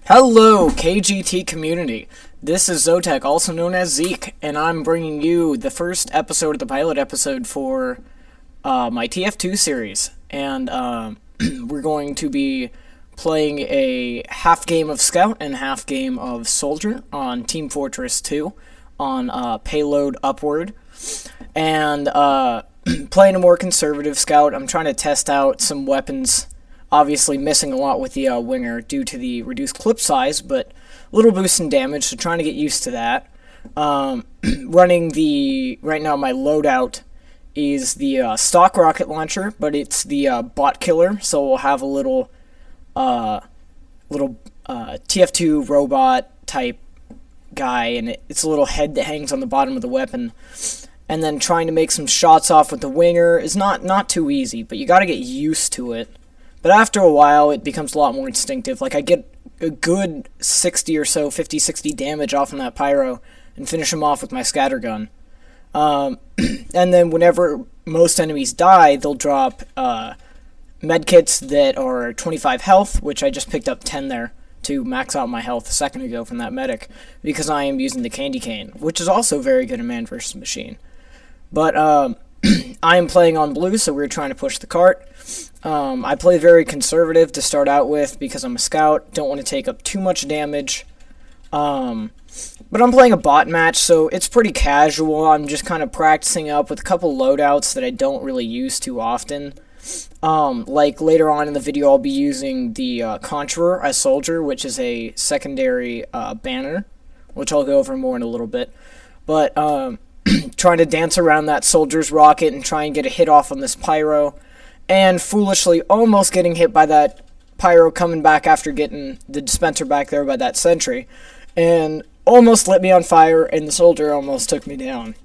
Hello, KGT community. This is Zotek, also known as Zeke, and I'm bringing you the first episode of the pilot episode for my Tf2 series. And we're going to be playing a half game of Scout and half game of Soldier on Team Fortress 2 on Payload Upward. And playing a more conservative Scout. I'm trying to test out some weapons. Obviously missing a lot with the winger due to the reduced clip size, but a little boost in damage, so trying to get used to that. Running right now my loadout is the stock rocket launcher, but it's the bot killer, so we'll have a little TF2 robot type guy, and it's a little head that hangs on the bottom of the weapon. And then trying to make some shots off with the winger is not too easy, but you gotta get used to it. But after a while, it becomes a lot more instinctive. Like, I get a good 60 or so, 50, 60 damage off on that pyro and finish him off with my scattergun. And then whenever most enemies die, they'll drop medkits that are 25 health, which I just picked up 10 there to max out my health a second ago from that medic, because I am using the candy cane, which is also very good in Man vs. Machine. But I am playing on blue, so we're trying to push the cart. I play very conservative to start out with because I'm a scout, don't want to take up too much damage. But I'm playing a bot match, so it's pretty casual. I'm just kind of practicing up with a couple loadouts that I don't really use too often. Like later on in the video, I'll be using the Conjurer as Soldier, which is a secondary banner, which I'll go over more in a little bit. But trying to dance around that Soldier's rocket and try and get a hit off on this pyro. And foolishly almost getting hit by that pyro coming back after getting the dispenser back there by that sentry. And almost lit me on fire, and the Soldier almost took me down.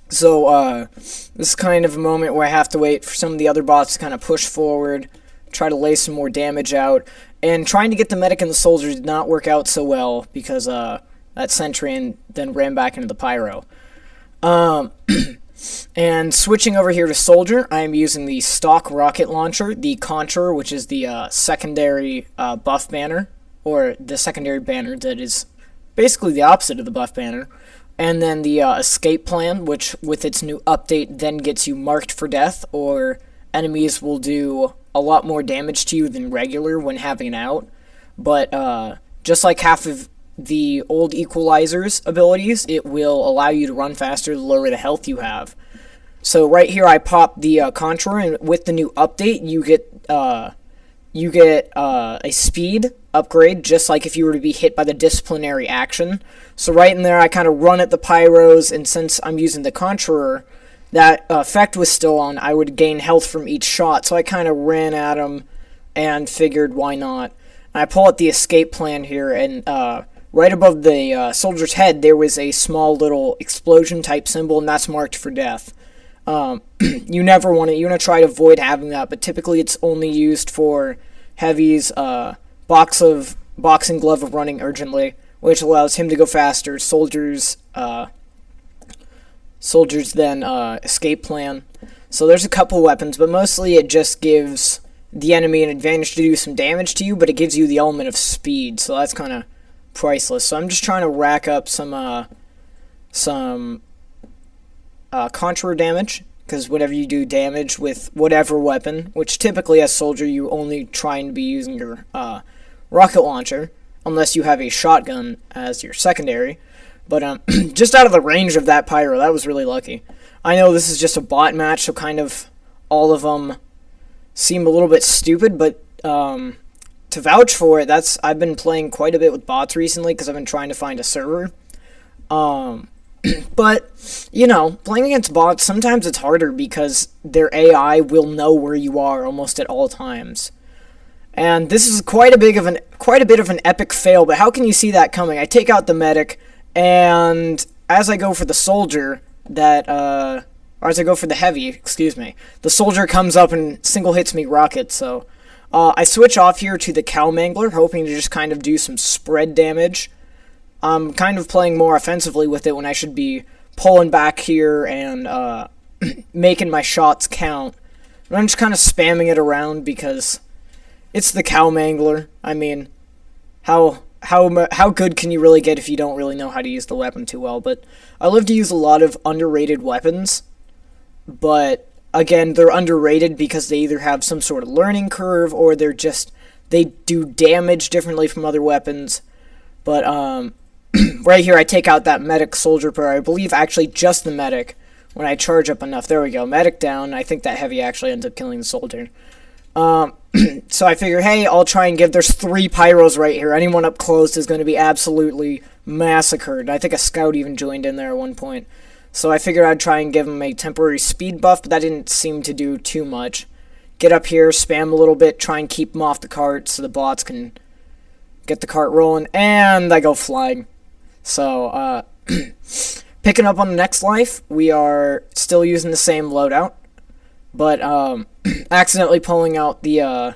So, this is kind of a moment where I have to wait for some of the other bots to kind of push forward, try to lay some more damage out. And trying to get the medic and the Soldier did not work out so well, because that sentry then ran back into the pyro. And switching over here to Soldier, I am using the stock rocket launcher, the Conjurer, which is the secondary buff banner, or the secondary banner that is basically the opposite of the buff banner. And then the escape plan, which with its new update then gets you marked for death, or enemies will do a lot more damage to you than regular when having it out. But just like half of the old Equalizer's abilities, it will allow you to run faster the lower the health you have. So right here I pop the Conjurer, and with the new update you get a speed upgrade, just like if you were to be hit by the disciplinary action. So right in there I kind of run at the pyros, and since I'm using the Conjurer, that effect was still on. I would gain health from each shot, so I kind of ran at him and figured why not. And I pull out the escape plan here, and right above the Soldier's head, there was a small little explosion type symbol, and that's marked for death. You never want to, you want to try to avoid having that, but typically it's only used for Heavy's boxing glove of running urgently, which allows him to go faster. Soldier's then escape plan. So there's a couple weapons, but mostly it just gives the enemy an advantage to do some damage to you, but it gives you the element of speed, so that's kind of priceless. So I'm just trying to rack up some Conjurer damage, because whenever you do damage with whatever weapon, which typically as Soldier you only try to be using your rocket launcher, unless you have a shotgun as your secondary. But just out of the range of that pyro, that was really lucky. I know this is just a bot match, so kind of all of them seem a little bit stupid, but to vouch for it, I've been playing quite a bit with bots recently because I've been trying to find a server. But, you know, playing against bots, sometimes it's harder because their AI will know where you are almost at all times. And this is quite a bit of an epic fail, but how can you see that coming? I take out the medic, and as I go for the Soldier, or as I go for the Heavy, excuse me, the Soldier comes up and single hits me rocket, so I switch off here to the Cow Mangler, hoping to just kind of do some spread damage. I'm kind of playing more offensively with it when I should be pulling back here and making my shots count. But I'm just kind of spamming it around because it's the Cow Mangler. I mean, how how good can you really get if you don't really know how to use the weapon too well? But I love to use a lot of underrated weapons, but again, they're underrated because they either have some sort of learning curve or they do damage differently from other weapons. But right here I take out that medic soldier pair. I believe actually just the medic when I charge up enough. There we go, medic down. I think that heavy actually ends up killing the soldier. So I figure, hey, I'll try and there's 3 pyros right here. Anyone up close is going to be absolutely massacred. I think a scout even joined in there at one point. So I figured I'd try and give him a temporary speed buff, but that didn't seem to do too much. Get up here, spam a little bit, try and keep him off the cart so the bots can get the cart rolling, and I go flying. So, picking up on the next life, we are still using the same loadout, but accidentally pulling out the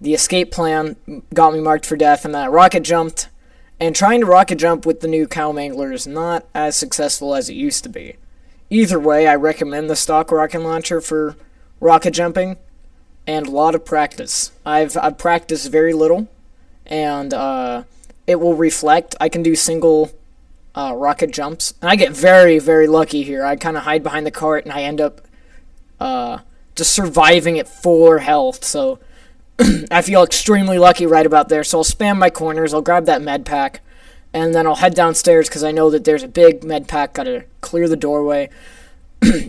escape plan got me marked for death, and then I rocket jumped, and trying to rocket jump with the new cow mangler is not as successful as it used to be. Either way, I recommend the stock rocket launcher for rocket jumping, and a lot of practice. I've practiced very little, and it will reflect. I can do single rocket jumps, and I get very, very lucky here. I kind of hide behind the cart, and I end up just surviving at 4 health, so I feel extremely lucky right about there. So I'll spam my corners, I'll grab that med pack, and then I'll head downstairs because I know that there's a big med pack, gotta clear the doorway.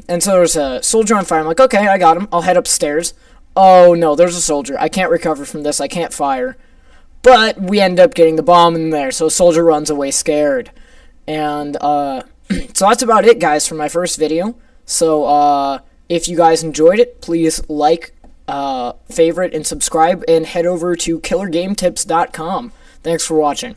And so there's a soldier on fire. I'm like, okay, I got him. I'll head upstairs. Oh no, there's a soldier. I can't recover from this. I can't fire. But we end up getting the bomb in there, so a soldier runs away scared. And so that's about it, guys, for my first video. So if you guys enjoyed it, please like, favorite, and subscribe, and head over to killergametips.com. Thanks for watching.